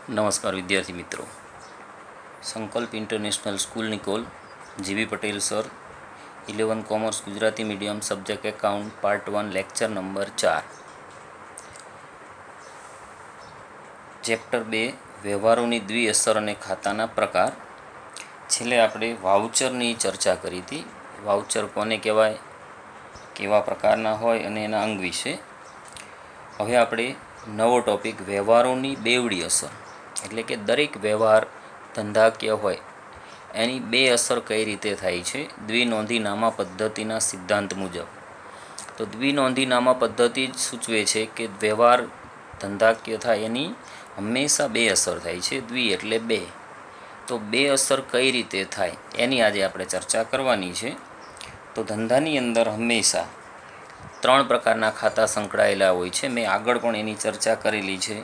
નમસ્કાર વિદ્યાર્થી મિત્રો, સંકલ્પ international school Nikol, GB Patel sir, 11 commerce Gujarati medium, subject account, part 1, lecture number 4, chapter 2, વ્યવહારોની દ્વિઅસર અને ખાતાના પ્રકાર. છેલ્લે આપણે વાઉચરની ચર્ચા કરી હતી. વાઉચર કોને કહેવાય, કેવા પ્રકારના હોય અને એના અંગ વિશે. હવે આપણે નવો ટોપિક, વ્યવહારોની બેવડી અસર, એટલે કે દરેક વ્યવહાર ધંધાકીય હોય એની બે અસર કઈ રીતે થાય છે દ્વિનોંધીનામા પદ્ધતિના સિદ્ધાંત મુજબ. તો દ્વિનોંધીનામા પદ્ધતિ જ સૂચવે છે કે વ્યવહાર ધંધાકીય થાય એની હંમેશા બે અસર થાય છે. દ્વિ એટલે બે. તો બે અસર કઈ રીતે થાય એની આજે આપણે ચર્ચા કરવાની છે. તો ધંધાની અંદર હંમેશા ત્રણ પ્રકારના ખાતા સંકળાયેલા હોય છે. મેં આગળ પણ એની ચર્ચા કરેલી છે.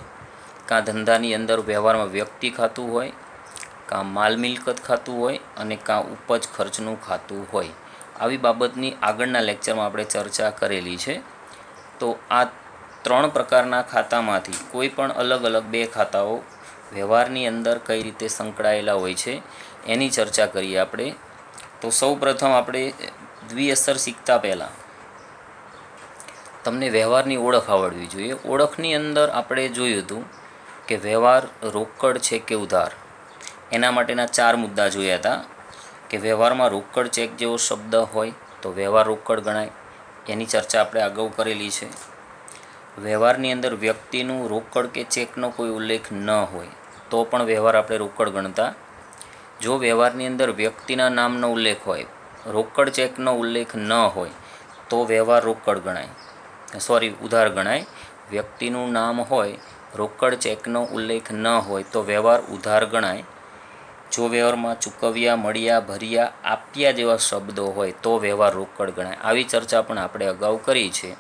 કાં ધંધાની અંદર વ્યવહારમાં વ્યક્તિ ખાતું હોય, કાં માલ મિલકત ખાતું હોય, અને કાં ઉપજ ખર્ચનું ખાતું હોય. આવી બાબતની આગળના લેક્ચરમાં આપણે ચર્ચા કરેલી છે. તો આ ત્રણ પ્રકારના ખાતામાંથી કોઈ પણ અલગ અલગ બે ખાતાઓ વ્યવહારની અંદર કઈ રીતે સંકળાયેલા હોય છે એની ચર્ચા કરીએ આપણે. તો સૌ પ્રથમ આપણે દ્વિઅસર શીખતા પહેલાં તમને વ્યવહારની ઓળખ આવડવી જોઈએ. ઓળખની અંદર આપણે જોયું હતું કે વ્યવહાર રોકડ છે કે ઉધાર, એના માટેના 4 મુદ્દા જોયા હતા. કે વ્યવહારમાં રોકડ ચેક જેવો શબ્દ હોય તો વ્યવહાર રોકડ ગણાય, એની ચર્ચા આપણે અગાઉ કરેલી છે. વ્યવહારની અંદર વ્યક્તિનું રોકડ કે ચેકનો કોઈ ઉલ્લેખ ન હોય તો પણ વ્યવહાર આપણે રોકડ ગણતા. જો વ્યવહારની અંદર વ્યક્તિના નામનો ઉલ્લેખ હોય, રોકડ ચેકનો ઉલ્લેખ ન હોય તો વ્યવહાર રોકડ ગણાય, ઉધાર ગણાય. વ્યક્તિનું નામ હોય, રોકડ ચેકનો ઉલ્લેખ ન હોય તો વ્યવહાર ઉધાર ગણાય. જો વ્યવહારમાં ચૂકવ્યા, મળ્યા, ભર્યા, આપ્યા જેવા શબ્દો હોય તો વ્યવહાર રોકડ ગણાય. આવી ચર્ચા પણ આપણે અગાઉ કરી છે.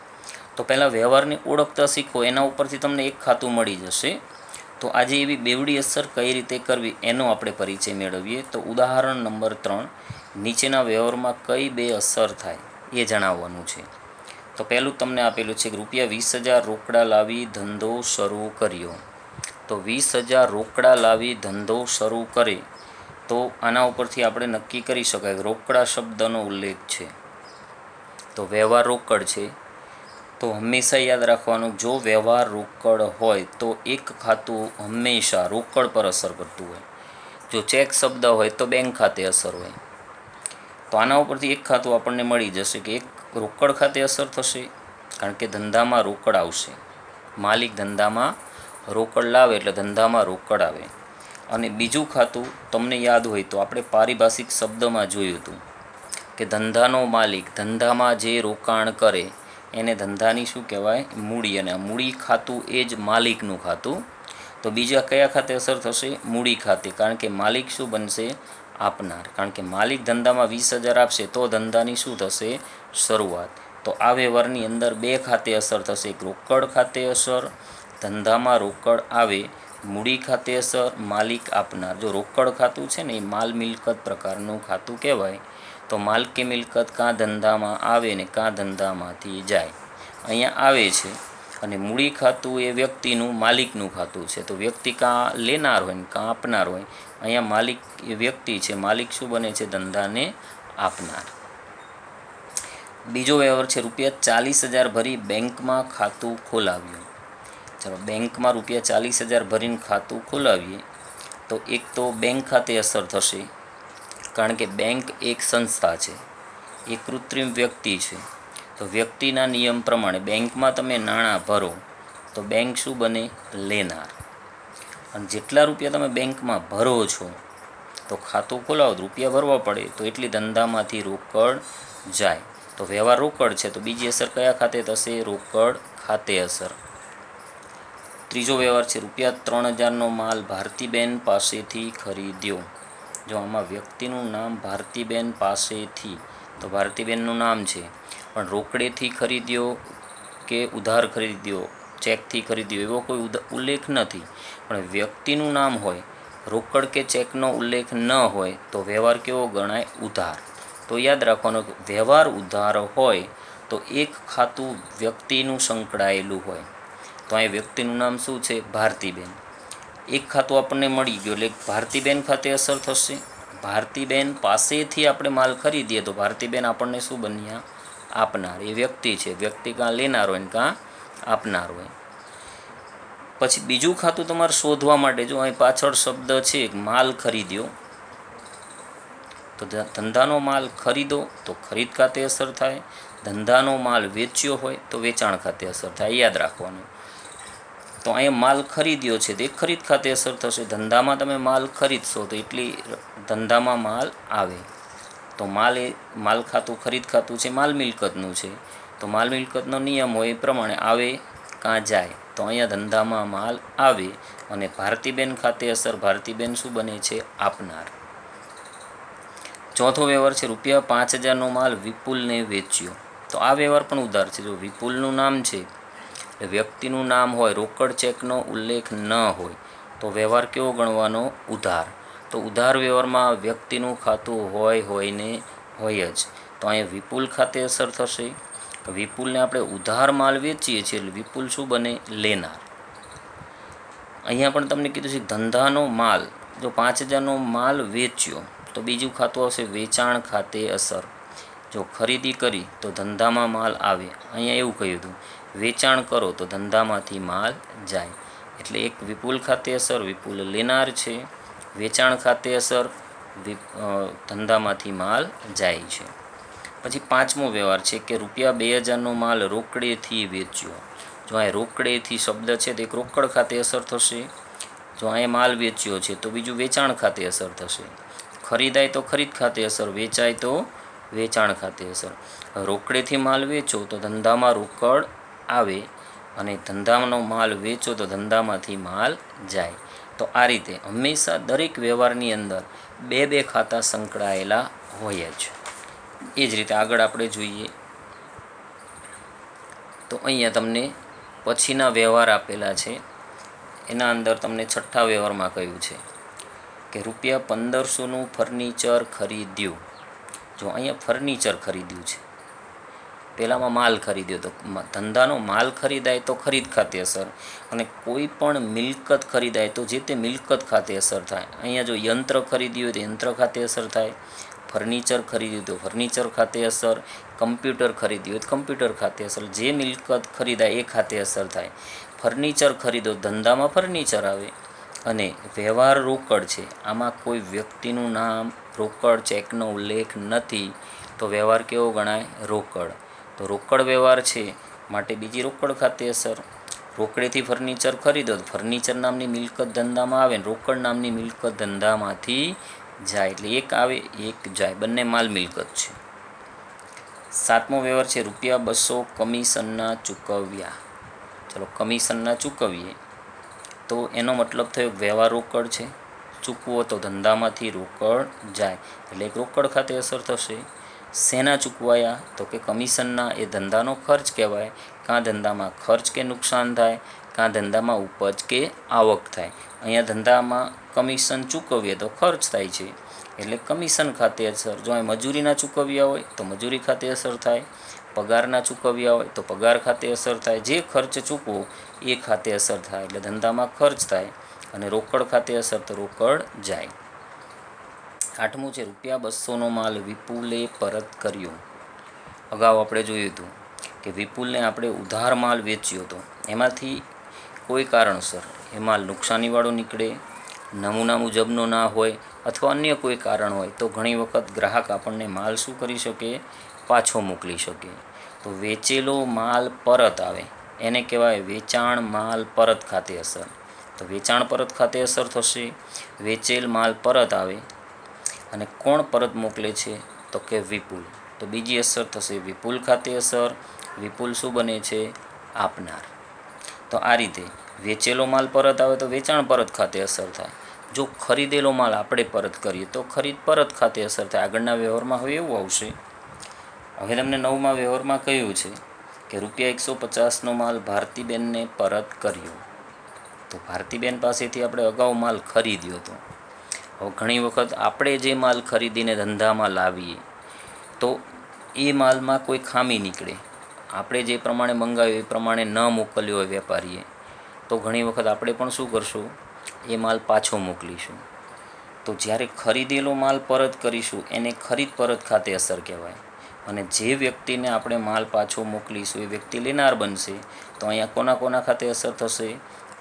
તો પહેલાં વ્યવહારની ઓળખતા શીખો, એના ઉપરથી તમને એક ખાતું મળી જશે. તો આજે એવી બેવડી અસર કઈ રીતે કરવી એનો આપણે પરિચય મેળવીએ. તો ઉદાહરણ નંબર 3, નીચેના વ્યવહારમાં કઈ બે અસર થાય એ જણાવવાનું છે. તો પહેલું તમને આપેલું છે કે ₹20,000 રોકડા લાવી ધંધો શરૂ કર્યો. તો 20,000 રોકડા લાવી ધંધો શરૂ કરે તો આના ઉપરથી આપણે નક્કી કરી શકાય કે રોકડા શબ્દનો ઉલ્લેખ છે તો વ્યવહાર રોકડ છે. તો હંમેશા યાદ રાખવાનું, જો વ્યવહાર રોકડ હોય તો એક ખાતું હંમેશા રોકડ પર અસર કરતું હોય. જો ચેક શબ્દ હોય તો બેંક ખાતે અસર હોય. તો આના ઉપરથી એક ખાતું આપણને મળી જશે કે એક રોકડ ખાતે અસર થશે, કારણ કે ધંધામાં રોકડ આવશે. માલિક ધંધામાં રોકડ લાવે એટલે ધંધામાં રોકડ આવે. અને બીજું ખાતું તમને યાદ હોય તો આપણે પારિભાષિક શબ્દમાં જોયું હતું કે ધંધાનો માલિક ધંધામાં જે રોકાણ કરે એને ધંધાની શું કહેવાય, મૂડી. અને મૂડી ખાતું એ જ માલિકનું ખાતું. તો બીજા કયા ખાતે અસર થશે? મૂડી ખાતે, કારણ કે માલિક શું બનશે? આપનાર. કારણ કે માલિક ધંધામાં 20,000 આપશે તો ધંધાની શું થશે? શરૂઆત. તો આ વ્યવહારની અંદર બે ખાતે અસર થશે. એક રોકડ ખાતે અસર, ધંધામાં રોકડ આવે, મૂડી ખાતે અસર, માલિક આપનાર. જો રોકડ ખાતું છે ને એ માલ મિલકત પ્રકારનું ખાતું કહેવાય. તો માલ કે મિલકત કાં ધંધામાં આવે ને કાં ધંધામાંથી જાય. અહીંયા આવે છે. અને મૂડી ખાતું એ વ્યક્તિનું માલિકનું ખાતું છે. તો વ્યક્તિ કાં લેનાર હોય ને કાં આપનાર હોય. અહીંયા માલિક એ વ્યક્તિ છે, માલિક શું બને છે? ધંધાને આપનાર. બીજો વ્યવહાર છે ₹40,000 ભરી બેંકમાં ખાતું ખોલાવ્યું. ચાલો, બેંકમાં ₹40,000 ભરીને ખાતું ખોલાવીએ તો એક તો બેંક ખાતે અસર થશે, કારણ કે બેંક એક સંસ્થા છે, એ કૃત્રિમ વ્યક્તિ છે. તો વ્યક્તિના નિયમ પ્રમાણે બેંકમાં તમે નાણાં ભરો તો બેંક શું બને? લેનાર. અને જેટલા રૂપિયા તમે બેંકમાં ભરો છો તો ખાતું ખોલાવો, રૂપિયા ભરવા પડે તો એટલી ધંધામાંથી રોકડ જાય. તો વ્યવહાર રોકડ છે તો બીજી અસર કયા ખાતે થશે? રોકડ ખાતે અસર. ત્રીજો વ્યવહાર છે ₹3,000નો માલ ભારતીબેન પાસેથી ખરીદ્યો. જો આમાં વ્યક્તિનું નામ ભારતીબેન પાસેથી, તો ભારતીબેનનું નામ છે, પણ રોકડેથી ખરીદ્યો કે ઉધાર ખરીદ્યો, ચેકથી ખરીદ્યો એવો કોઈ ઉલ્લેખ નથી. પણ વ્યક્તિનું નામ હોય, રોકડ કે ચેકનો ઉલ્લેખ ન હોય તો વ્યવહાર કેવો ગણાય? ઉધાર. તો યાદ રાખવાનું, વ્યવહાર ઉધાર હોય તો એક ખાતું વ્યક્તિનું સંકળાયેલું હોય. તો અહીં વ્યક્તિનું નામ શું છે? ભારતીબેન. એક ખાતું આપણને મળી ગયું એટલે ભારતીબેન ખાતે અસર થશે. ભારતીબેન પાસેથી આપણે માલ ખરીદીએ તો ભારતીબેન આપણને શું બન્યા? આપનાર. એ વ્યક્તિ છે, વ્યક્તિ કાં લેનાર હોય ને કાં આપનાર હોય. પછી બીજું ખાતું તમારે શોધવા માટે જો અહીં પાછળ શબ્દ છે માલ ખરીદ્યો, તો ધંધાનો માલ ખરીદો તો ખરીદ ખાતે અસર થાય. ધંધાનો માલ વેચ્યો હોય તો વેચાણ ખાતે અસર થાય, યાદ રાખવાનું. તો અહીંયા માલ ખરીદ્યો છે તે ખરીદ ખાતે અસર થશે. ધંધામાં તમે માલ ખરીદશો તો એટલી ધંધામાં માલ આવે. તો માલ ખાતું ખરીદ ખાતું છે, માલ મિલકતનું છે. તો માલ મિલકતનો નિયમ હોય એ પ્રમાણે આવે કાં જાય. તો અહીંયા ધંધામાં માલ આવે અને ભારતીબેન ખાતે અસર. ભારતીબેન શું બને છે? આપનાર. ચોથો વ્યવહાર છે ₹5000નો માલ વિપુલને વેચ્યો. તો આ વ્યવહાર પણ ઉધાર છે. જો વિપુલનું નામ છે, વ્યક્તિનું નામ હોય, રોકડ ચેકનો ઉલ્લેખ ન હોય તો વ્યવહાર કેવો ગણવાનો? ઉધાર. તો ઉધાર વ્યવહારમાં વ્યક્તિનું ખાતું હોય ને હોય જ. તો અહીંયા વિપુલ ખાતે અસર થશે. વિપુલને આપણે ઉધાર માલ વેચીએ છીએ એટલે વિપુલ શું બને? લેનાર. અહીંયા પણ તમને કીધું છે ધંધાનો માલ, જો 5000નો માલ વેચ્યો તો બીજું ખાતું આવશે વેચાણ ખાતે અસર. જો ખરીદી કરી તો ધંધામાં માલ આવે. અહીંયા એવું કહ્યું હતું વેચાણ કરો તો ધંધામાંથી માલ જાય. એટલે એક વિપુલ ખાતે અસર, વિપુલ લેનાર છે. વેચાણ ખાતે અસર, ધંધામાંથી માલ જાય છે. પછી પાંચમો વ્યવહાર છે કે ₹2000નો માલ રોકડેથી વેચ્યો. જો અહીં રોકડેથી શબ્દ છે તો એક રોકડ ખાતે અસર થશે. જો અહીંયા માલ વેચ્યો છે તો બીજું વેચાણ ખાતે અસર થશે. ખરીદાય તો ખરીદ ખાતે અસર, વેચાય તો વેચાણ ખાતે અસર. રોકડેથી માલ વેચો તો ધંધામાં રોકડ આવે અને ધંધાનો માલ વેચો તો ધંધામાંથી માલ જાય. તો આ રીતે હંમેશા દરેક વ્યવહારની અંદર બે ખાતા સંકળાયેલા હોય જ. એ જ રીતે આગળ આપણે જોઈએ તો અહીંયા તમને પછીના વ્યવહાર આપેલા છે. એના અંદર તમને છઠ્ઠા વ્યવહારમાં કહ્યું છે કે ₹1500નું ફર્નિચર ખરીદ્યું. જો અહીંયા ફર્નિચર ખરીદ્યું છે, પહેલાંમાં માલ ખરીદ્યો. તો ધંધાનો માલ ખરીદાય તો ખરીદ ખાતે અસર અને કોઈ પણ મિલકત ખરીદાય તો જે તે મિલકત ખાતે અસર થાય. અહીંયા જો યંત્ર ખરીદ્યું હોય તો યંત્ર ખાતે અસર થાય. ફર્નિચર ખરીદ્યું તો ફર્નિચર ખાતે અસર. કમ્પ્યુટર ખરીદ્યું હોય તો કમ્પ્યુટર ખાતે અસર. જે મિલકત ખરીદાય એ ખાતે અસર થાય. ફર્નિચર ખરીદો ધંધામાં ફર્નિચર આવે અને વ્યવહાર રોકડ છે, આમાં કોઈ વ્યક્તિનું નામ, રોકડ ચેકનો ઉલ્લેખ નથી તો વ્યવહાર કેવો ગણાય? રોકડ. તો રોકડ વ્યવહાર છે માટે બીજી રોકડ ખાતે અસર. રોકડેથી ફર્નિચર ખરીદો તો ફર્નિચર નામની મિલકત ધંધામાં આવે ને રોકડ નામની મિલકત ધંધામાંથી જાય. એટલે એક આવે એક જાય, બંને માલ મિલકત છે. સાતમો વ્યવહાર છે ₹200 કમિશનના ચૂકવ્યા. ચલો કમિશનના ચૂકવીએ તો એનો મતલબ થયો વ્યવહાર રોકડ છે. ચૂકવો તો ધંધામાંથી રોકડ જાય એટલે એક રોકડ ખાતે અસર થશે. શેના ચૂકવાયા? તો કે કમિશનના. એ ધંધાનો ખર્ચ કહેવાય. કાં ધંધામાં ખર્ચ કે નુકસાન થાય, કાં ધંધામાં ઉપજ કે આવક થાય. અહીંયા ધંધામાં કમિશન ચૂકવીએ તો ખર્ચ થાય છે એટલે કમિશન ખાતે અસર. જો અહીં મજૂરીના ચૂકવ્યા હોય તો મજૂરી ખાતે અસર થાય. પગારના ચૂકવ્યા હોય તો પગાર ખાતે અસર થાય. જે ખર્ચ ચૂકવો એ ખાતે અસર થાય એટલે ધંધામાં ખર્ચ થાય અને રોકડ ખાતે અસર તો રોકડ જાય. આઠમું છે ₹200નો માલ વિપુલે પરત કર્યો. અગાઉ આપણે જોયું હતું કે વિપુલને આપણે ઉધાર માલ વેચ્યો હતો, એમાંથી કોઈ કારણસર એ માલ નુકસાનીવાળો નીકળે, નમૂના મુજબનો ના હોય અથવા અન્ય કોઈ કારણ હોય તો ઘણી વખત ગ્રાહક આપણને માલ શું કરી શકે? પાછો મોકલી શકે. તો વેચેલો માલ પરત આવે એને કહેવાય વેચાણ માલ પરત ખાતે અસર. તો વેચાણ પરત ખાતે અસર થશે. વેચેલ માલ પરત આવે અને કોણ પરત મોકલે છે? તો કે વિપુલ. તો બીજી અસર થશે વિપુલ ખાતે અસર. વિપુલ શું બને છે? આપનાર. તો આ રીતે વેચેલો માલ પરત આવે તો વેચાણ પરત ખાતે અસર થાય. જો ખરીદેલો માલ આપણે પરત કરીએ તો ખરીદ પરત ખાતે અસર થાય. આગળના વ્યવહારમાં હવે એવું આવશે. હવે તમને નવમા વ્યવહારમાં કહ્યું છે કે ₹150નો માલ ભારતીબેનને પરત કર્યો. તો ભારતીબેન પાસેથી આપણે અગાઉ માલ ખરીદ્યો હતો. હવે ઘણી વખત આપણે જે માલ ખરીદીને ધંધામાં લાવીએ તો એ માલમાં કોઈ ખામી નીકળે. આપણે જે પ્રમાણે મંગાવ્યું એ પ્રમાણે ન મોકલ્યો હોય વેપારીએ તો ઘણી વખત આપણે પણ શું કરશું? એ માલ પાછો મોકલીશું. તો જ્યારે ખરીદેલો માલ પરત કરીશું એને ખરીદ પરત ખાતે અસર કહેવાય. અને જે વ્યક્તિને આપણે માલ પાછો મોકલીશું એ વ્યક્તિ લેનાર બનશે. તો અહીંયા કોના કોના ખાતે અસર થશે?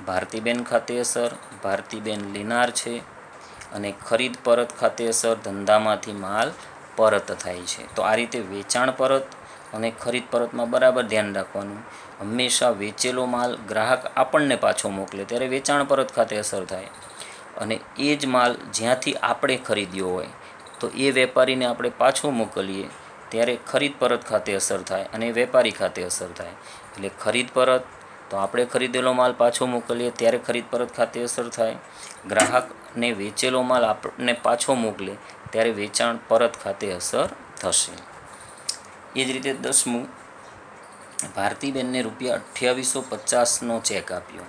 ભારતીબેન ખાતે અસર, ભારતીબેન લેનાર છે. અને ખરીદ પરત ખાતે અસર, ધંધામાંથી માલ પરત થાય છે. તો આ રીતે વેચાણ પરત અને ખરીદ પરતમાં બરાબર ધ્યાન રાખવાનું. હંમેશા વેચેલો માલ ગ્રાહક આપણને પાછો મોકલે ત્યારે વેચાણ પરત ખાતે અસર થાય. અને એ જ માલ જ્યાંથી આપણે ખરીદ્યો હોય તો એ વેપારીને આપણે પાછો મોકલીએ ત્યારે ખરીદ પરત ખાતે અસર થાય અને વેપારી ખાતે અસર થાય. એટલે ખરીદ પરત તો આપણે ખરીદેલો માલ પાછો મોકલીએ ત્યારે ખરીદ પરત ખાતે અસર થાય. ગ્રાહકને વેચેલો માલ આપણને પાછો મોકલે ત્યારે વેચાણ પરત ખાતે અસર થશે. એ જ રીતે 10મું, ભારતીબેનને ₹2850નો ચેક આપ્યો.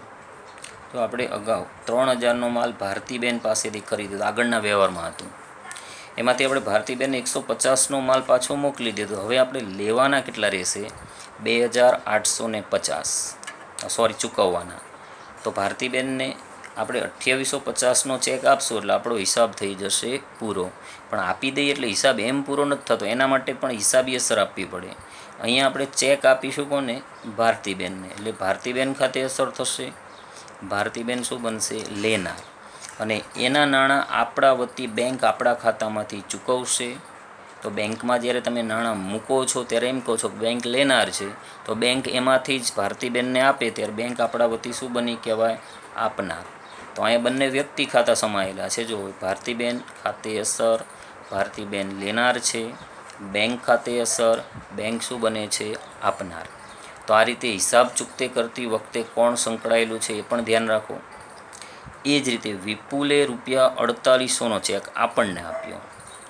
તો આપણે અગાઉ 3000નો માલ ભારતીબેન પાસેથી ખરીદ્યો, આગળના વ્યવહારમાં હતું. એમાંથી આપણે ભારતીબેનને 150નો માલ પાછો મોકલી દીધો. હવે આપણે લેવાના કેટલા રહેશે? 2850 ચૂકવવાના. તો ભારતીબેનને આપણે 2850નો ચેક આપશું એટલે આપણો હિસાબ થઈ જશે પૂરો. પણ આપી દઈએ એટલે હિસાબ એમ પૂરો નથી થતો, એના માટે પણ હિસાબી અસર આપવી પડે. અહીંયા આપણે ચેક આપીશું કોને? ભારતીબેનને. એટલે ભારતીબેન ખાતે અસર થશે. ભારતીબેન શું બનશે? લેનાર. અને એના નાણાં આપણા વતી બેંક આપણા ખાતામાંથી ચૂકવશે. તો બેંકમાં જ્યારે તમે નાણાં મૂકો છો ત્યારે એમ કહો છો કે બેંક લેનાર છે, તો બેંક એમાંથી જ ભારતીબેનને આપે ત્યારે બેંક આપણા વતી શું બની કહેવાય? આપનાર. તો અહીંયા બંને વ્યક્તિ ખાતા સમાયેલા છે. જો ભારતીબેન ખાતે અસર, ભારતીબેન લેનાર છે. બેંક ખાતે અસર, બેંક શું બને છે? આપનાર. તો આ રીતે હિસાબ ચૂકતે કરતી વખતે કોણ સંકળાયેલું છે એ પણ ધ્યાન રાખો. એ જ રીતે વિપુલે ₹4800નો ચેક આપણને આપ્યો.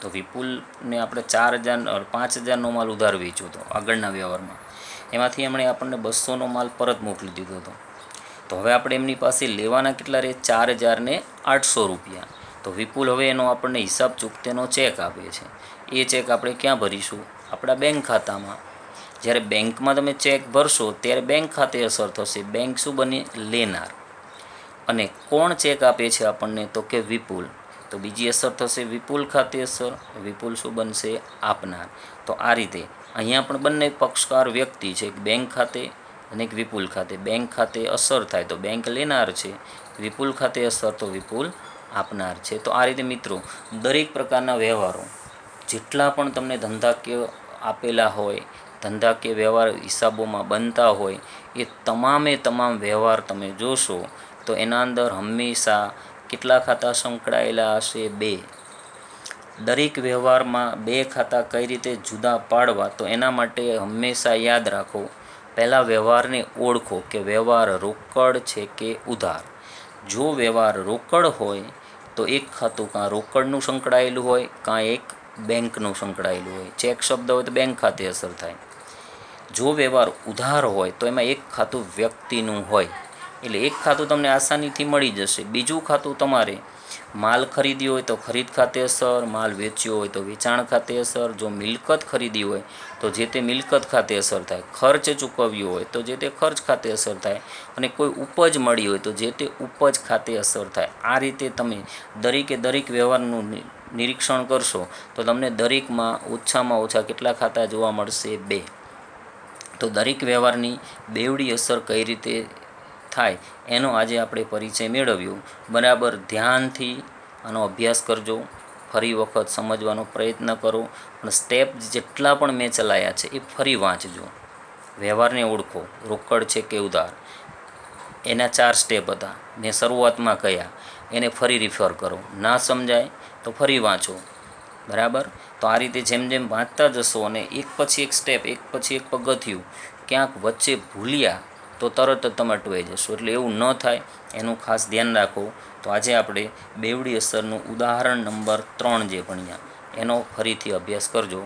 તો વિપુલને આપણે 5000નો માલ ઉધાર વેચ્યો હતો આગળના વ્યવહારમાં. એમાંથી એમણે આપણને 200નો માલ પરત મોકલી દીધો હતો. તો હવે આપણે એમની પાસે લેવાના કેટલા રહે? ₹4800. તો વિપુલ હવે એનો આપણને હિસાબ ચૂકતેનો ચેક આપે છે. એ ચેક આપણે ક્યાં ભરીશું? આપણા બેંક ખાતામાં. જ્યારે બેંકમાં તમે ચેક ભરશો ત્યારે બેંક ખાતે અસર થશે. બેંક શું બની? લેનાર. અને કોણ ચેક આપે છે આપણને? તો કે વિપુલ. તો બીજી અસર થશે વિપુલ ખાતે અસર. વિપુલ શું બનશે? આપનાર. તો આ રીતે અહીંયા પણ બંને પક્ષકાર વ્યક્તિ છે, એક બેંક ખાતે અને એક વિપુલ ખાતે. બેંક ખાતે અસર થાય તો બેંક લેનાર છે, વિપુલ ખાતે અસર તો વિપુલ આપનાર છે. તો આ રીતે મિત્રો દરેક પ્રકારના વ્યવહારો જેટલા પણ તમને ધંધાકીય આપેલા હોય, ધંધાકીય વ્યવહાર હિસાબોમાં બનતા હોય, એ તમામ વ્યવહાર તમે જોશો તો એના અંદર હંમેશા કેટલા ખાતા સંકળાયેલા હશે? 2. દરેક વ્યવહારમાં 2 ખાતા કઈ રીતે જુદા પાડવા? તો એના માટે હંમેશા યાદ રાખો, પહેલાં વ્યવહારને ઓળખો કે વ્યવહાર રોકડ છે કે ઉધાર. જો વ્યવહાર રોકડ હોય તો એક ખાતું કાં રોકડનું સંકળાયેલું હોય કાં એક બેંકનું સંકળાયેલું હોય. ચેક શબ્દ હોય તો બેંક ખાતે અસર થાય. જો વ્યવહાર ઉધાર હોય તો એમાં એક ખાતું વ્યક્તિનું હોય. એટલે એક ખાતું તમને આસાનીથી મળી જશે. બીજું ખાતું તમારે માલ ખરીદ્યો હોય તો ખરીદ ખાતે અસર, માલ વેચ્યો હોય તો વેચાણ ખાતે અસર. જો મિલકત ખરીદી હોય તો જે તે મિલકત ખાતે અસર થાય. ખર્ચ ચૂકવ્યો હોય તો જે તે ખર્ચ ખાતે અસર થાય. અને કોઈ ઉપજ મળી હોય તો જે તે ઉપજ ખાતે અસર થાય. આ રીતે તમે દરેક વ્યવહારનું નિરીક્ષણ કરશો તો તમને દરેકમાં ઓછામાં ઓછા કેટલા ખાતા જોવા મળશે? 2. તો દરેક વ્યવહારની બેવડી અસર કઈ રીતે થાય એનો આજે આપણે પરિચય મેળવ્યો. બરાબર ધ્યાનથી આનો અભ્યાસ કરજો, ફરી વખત સમજવાનો પ્રયત્ન કરો. અને સ્ટેપ જેટલા પણ મેં ચલાવ્યા છે એ ફરી વાંચજો. વ્યવહારને ઓળખો, રોકડ છે કે ઉધાર, એના 4 સ્ટેપ હતા. મેં શરૂઆતમાં કહ્યા એને ફરી રિફર કરો. ના સમજાય તો ફરી વાંચો. બરાબર. તો આ રીતે જેમ જેમ વાંચતા જશો અને એક પછી એક સ્ટેપ, એક પછી એક પગથિયું ક્યાંક વચ્ચે ભૂલ્યા તો તરત જ તમે અટવાઈ જશો. એટલે એવું ન થાય એનું ખાસ ધ્યાન રાખો. તો આજે આપણે બેવડી અસરનું ઉદાહરણ નંબર 3 જે ભણ્યા એનો ફરીથી અભ્યાસ કરજો.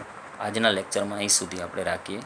આજના લેક્ચરમાં અહીં સુધી આપણે રાખીએ.